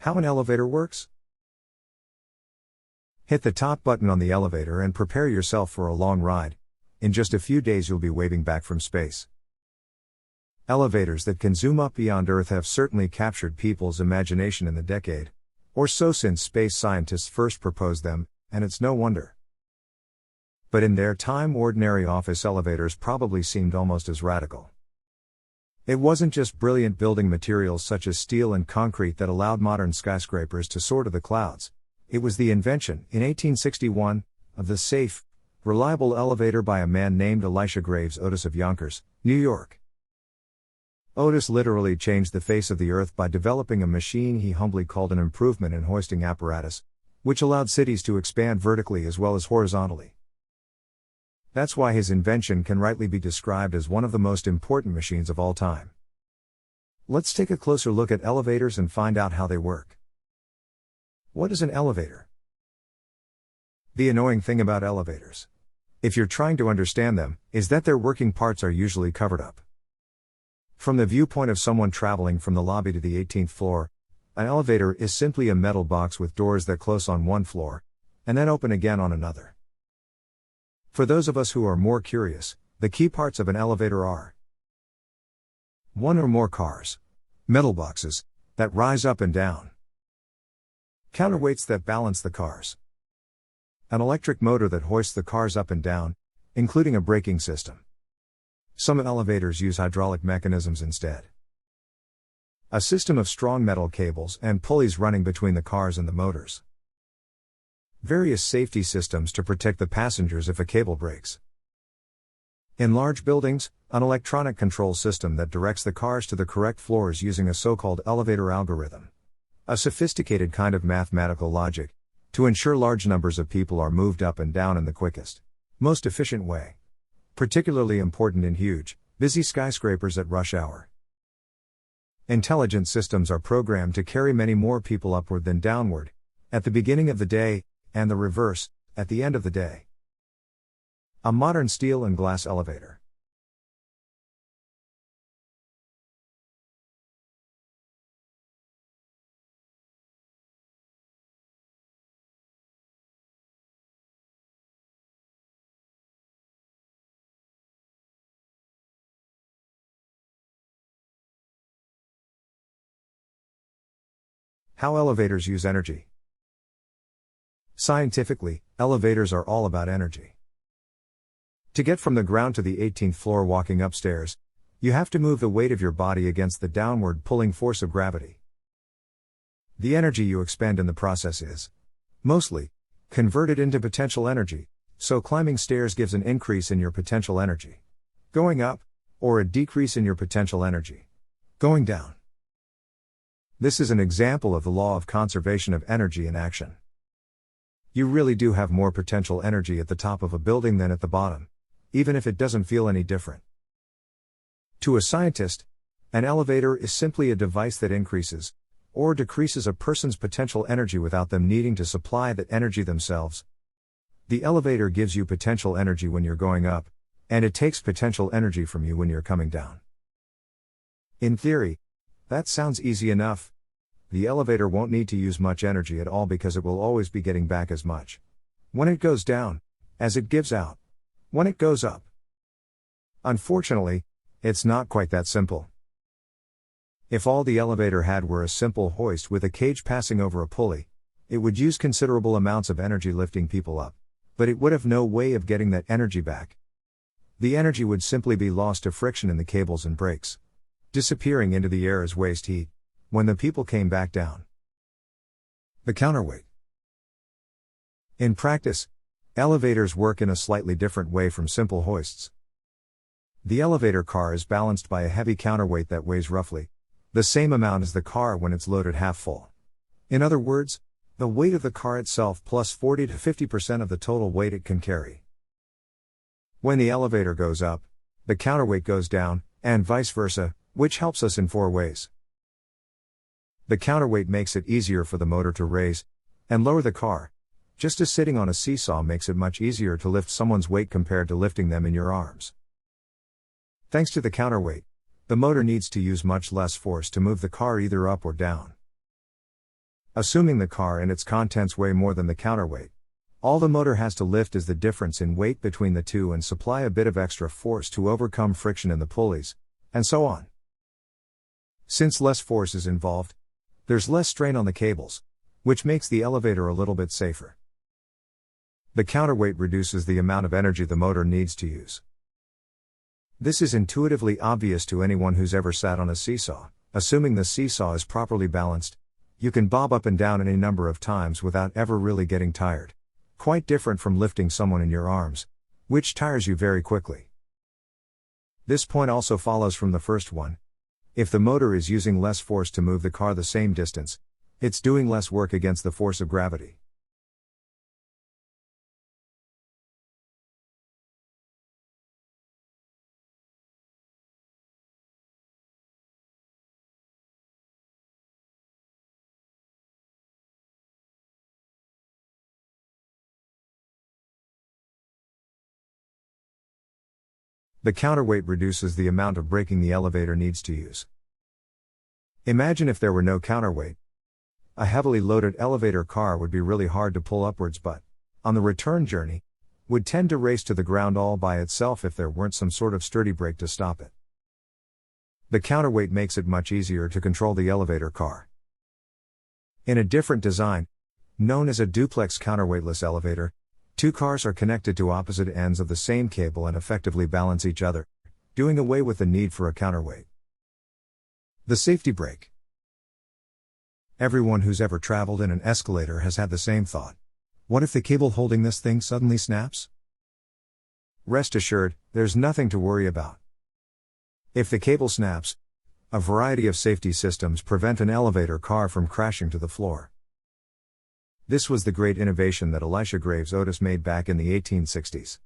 How an elevator works? Hit the top button on the elevator and prepare yourself for a long ride. In just a few days you'll be waving back from space. Elevators that can zoom up beyond Earth have certainly captured people's imagination in the decade or so since space scientists first proposed them, and it's no wonder. But in their time, ordinary office elevators probably seemed almost as radical. It wasn't just brilliant building materials such as steel and concrete that allowed modern skyscrapers to soar to the clouds. It was the invention, in 1861, of the safe, reliable elevator by a man named Elisha Graves Otis of Yonkers, New York. Otis literally changed the face of the earth by developing a machine he humbly called an improvement in hoisting apparatus, which allowed cities to expand vertically as well as horizontally. That's why his invention can rightly be described as one of the most important machines of all time. Let's take a closer look at elevators and find out how they work. What is an elevator? The annoying thing about elevators, if you're trying to understand them, is that their working parts are usually covered up. From the viewpoint of someone traveling from the lobby to the 18th floor, an elevator is simply a metal box with doors that close on one floor, and then open again on another. For those of us who are more curious, the key parts of an elevator are: one or more cars, metal boxes, that rise up and down, counterweights that balance the cars, an electric motor that hoists the cars up and down, including a braking system. Some elevators use hydraulic mechanisms instead. A system of strong metal cables and pulleys running between the cars and the motors. Various safety systems to protect the passengers if a cable breaks. In large buildings, an electronic control system that directs the cars to the correct floors using a so-called elevator algorithm. A sophisticated kind of mathematical logic to ensure large numbers of people are moved up and down in the quickest, most efficient way. Particularly important in huge, busy skyscrapers at rush hour. Intelligent systems are programmed to carry many more people upward than downward, at the beginning of the day, and the reverse, at the end of the day. A modern steel and glass elevator. How elevators use energy. Scientifically, elevators are all about energy. To get from the ground to the 18th floor walking upstairs, you have to move the weight of your body against the downward pulling force of gravity. The energy you expend in the process is, mostly, converted into potential energy, so climbing stairs gives an increase in your potential energy going up, or a decrease in your potential energy going down. This is an example of the law of conservation of energy in action. You really do have more potential energy at the top of a building than at the bottom, even if it doesn't feel any different. To a scientist, an elevator is simply a device that increases or decreases a person's potential energy without them needing to supply that energy themselves. The elevator gives you potential energy when you're going up, and it takes potential energy from you when you're coming down. In theory, that sounds easy enough. The elevator won't need to use much energy at all because it will always be getting back as much when it goes down as it gives out when it goes up. Unfortunately, it's not quite that simple. If all the elevator had were a simple hoist with a cage passing over a pulley, it would use considerable amounts of energy lifting people up, but it would have no way of getting that energy back. The energy would simply be lost to friction in the cables and brakes, disappearing into the air as waste heat, when the people came back down. The counterweight. In practice, elevators work in a slightly different way from simple hoists. The elevator car is balanced by a heavy counterweight that weighs roughly the same amount as the car when it's loaded half full. In other words, the weight of the car itself plus 40 to 50% of the total weight it can carry. When the elevator goes up, the counterweight goes down, and vice versa, which helps us in 4 ways. The counterweight makes it easier for the motor to raise and lower the car, just as sitting on a seesaw makes it much easier to lift someone's weight compared to lifting them in your arms. Thanks to the counterweight, the motor needs to use much less force to move the car either up or down. Assuming the car and its contents weigh more than the counterweight, all the motor has to lift is the difference in weight between the two and supply a bit of extra force to overcome friction in the pulleys, and so on. Since less force is involved, there's less strain on the cables, which makes the elevator a little bit safer. The counterweight reduces the amount of energy the motor needs to use. This is intuitively obvious to anyone who's ever sat on a seesaw. Assuming the seesaw is properly balanced, you can bob up and down any number of times without ever really getting tired. Quite different from lifting someone in your arms, which tires you very quickly. This point also follows from the first one. If the motor is using less force to move the car the same distance, it's doing less work against the force of gravity. The counterweight reduces the amount of braking the elevator needs to use. Imagine if there were no counterweight. A heavily loaded elevator car would be really hard to pull upwards, but, on the return journey, would tend to race to the ground all by itself if there weren't some sort of sturdy brake to stop it. The counterweight makes it much easier to control the elevator car. In a different design, known as a duplex counterweightless elevator, two cars are connected to opposite ends of the same cable and effectively balance each other, doing away with the need for a counterweight. The safety brake. Everyone who's ever traveled in an escalator has had the same thought. What if the cable holding this thing suddenly snaps? Rest assured, there's nothing to worry about. If the cable snaps, a variety of safety systems prevent an elevator car from crashing to the floor. This was the great innovation that Elisha Graves Otis made back in the 1860s.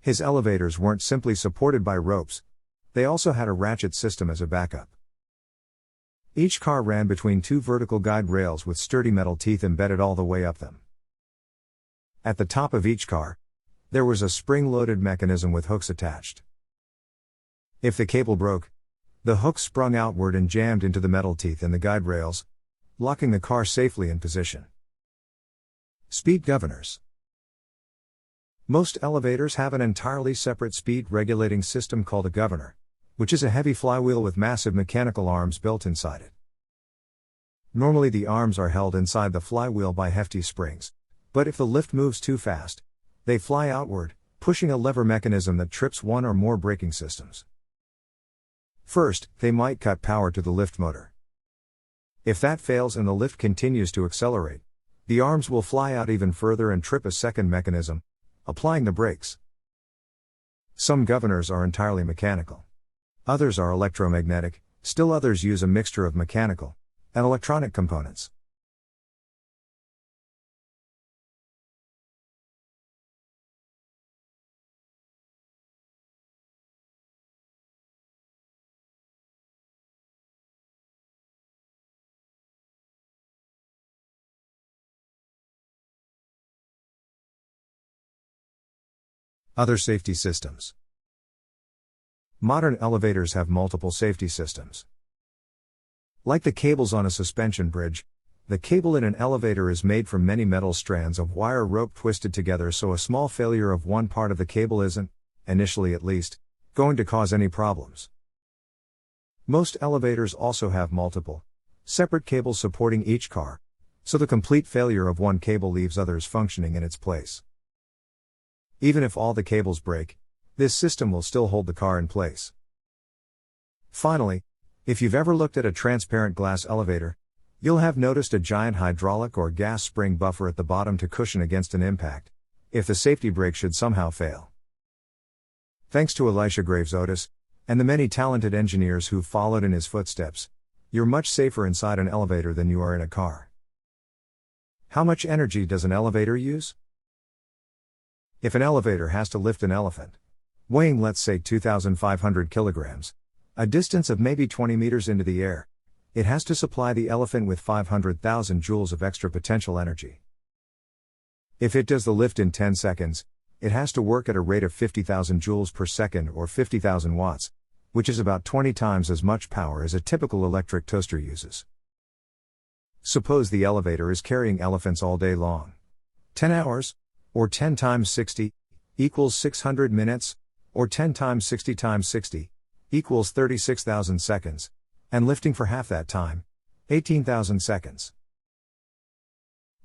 His elevators weren't simply supported by ropes, they also had a ratchet system as a backup. Each car ran between two vertical guide rails with sturdy metal teeth embedded all the way up them. At the top of each car, there was a spring-loaded mechanism with hooks attached. If the cable broke, the hooks sprung outward and jammed into the metal teeth in the guide rails, locking the car safely in position. Speed governors. Most elevators have an entirely separate speed regulating system called a governor, which is a heavy flywheel with massive mechanical arms built inside it. Normally the arms are held inside the flywheel by hefty springs, but if the lift moves too fast, they fly outward, pushing a lever mechanism that trips one or more braking systems. First, they might cut power to the lift motor. If that fails and the lift continues to accelerate, the arms will fly out even further and trip a second mechanism, applying the brakes. Some governors are entirely mechanical. Others are electromagnetic, still others use a mixture of mechanical and electronic components. Other safety systems. Modern elevators have multiple safety systems. Like the cables on a suspension bridge, the cable in an elevator is made from many metal strands of wire rope twisted together, so a small failure of one part of the cable isn't, initially at least, going to cause any problems. Most elevators also have multiple, separate cables supporting each car, so the complete failure of one cable leaves others functioning in its place. Even if all the cables break, this system will still hold the car in place. Finally, if you've ever looked at a transparent glass elevator, you'll have noticed a giant hydraulic or gas spring buffer at the bottom to cushion against an impact, if the safety brake should somehow fail. Thanks to Elisha Graves Otis, and the many talented engineers who've followed in his footsteps, you're much safer inside an elevator than you are in a car. How much energy does an elevator use? If an elevator has to lift an elephant, weighing let's say 2,500 kilograms, a distance of maybe 20 meters into the air, it has to supply the elephant with 500,000 joules of extra potential energy. If it does the lift in 10 seconds, it has to work at a rate of 50,000 joules per second or 50,000 watts, which is about 20 times as much power as a typical electric toaster uses. Suppose the elevator is carrying elephants all day long. 10 hours, or 10 times 60, equals 600 minutes, or 10 times 60 times 60, equals 36,000 seconds, and lifting for half that time, 18,000 seconds.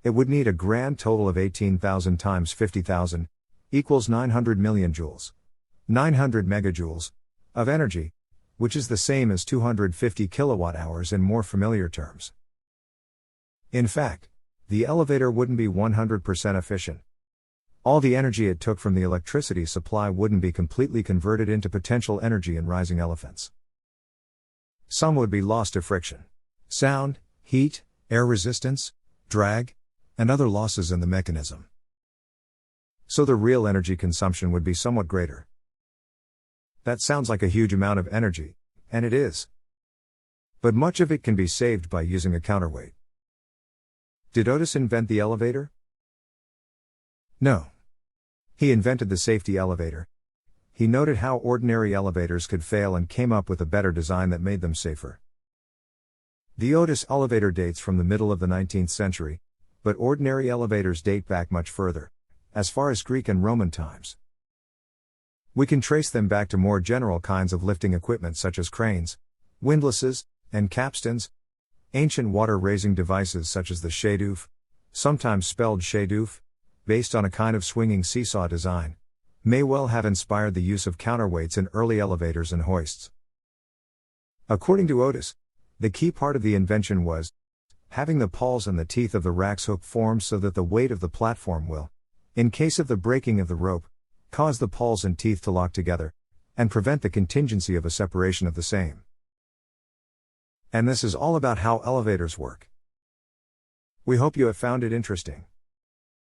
It would need a grand total of 18,000 times 50,000, equals 900 million joules. 900 megajoules, of energy, which is the same as 250 kilowatt hours in more familiar terms. In fact, the elevator wouldn't be 100% efficient. All the energy it took from the electricity supply wouldn't be completely converted into potential energy in rising elephants. Some would be lost to friction, sound, heat, air resistance, drag, and other losses in the mechanism. So the real energy consumption would be somewhat greater. That sounds like a huge amount of energy, and it is. But much of it can be saved by using a counterweight. Did Otis invent the elevator? No. He invented the safety elevator. He noted how ordinary elevators could fail and came up with a better design that made them safer. The Otis elevator dates from the middle of the 19th century, but ordinary elevators date back much further, as far as Greek and Roman times. We can trace them back to more general kinds of lifting equipment such as cranes, windlasses, and capstans, ancient water-raising devices such as the shadouf, sometimes spelled shadouf, based on a kind of swinging seesaw design, may well have inspired the use of counterweights in early elevators and hoists. According to Otis, the key part of the invention was having the pawls and the teeth of the rack's hook formed so that the weight of the platform will, in case of the breaking of the rope, cause the pawls and teeth to lock together, and prevent the contingency of a separation of the same. And this is all about how elevators work. We hope you have found it interesting.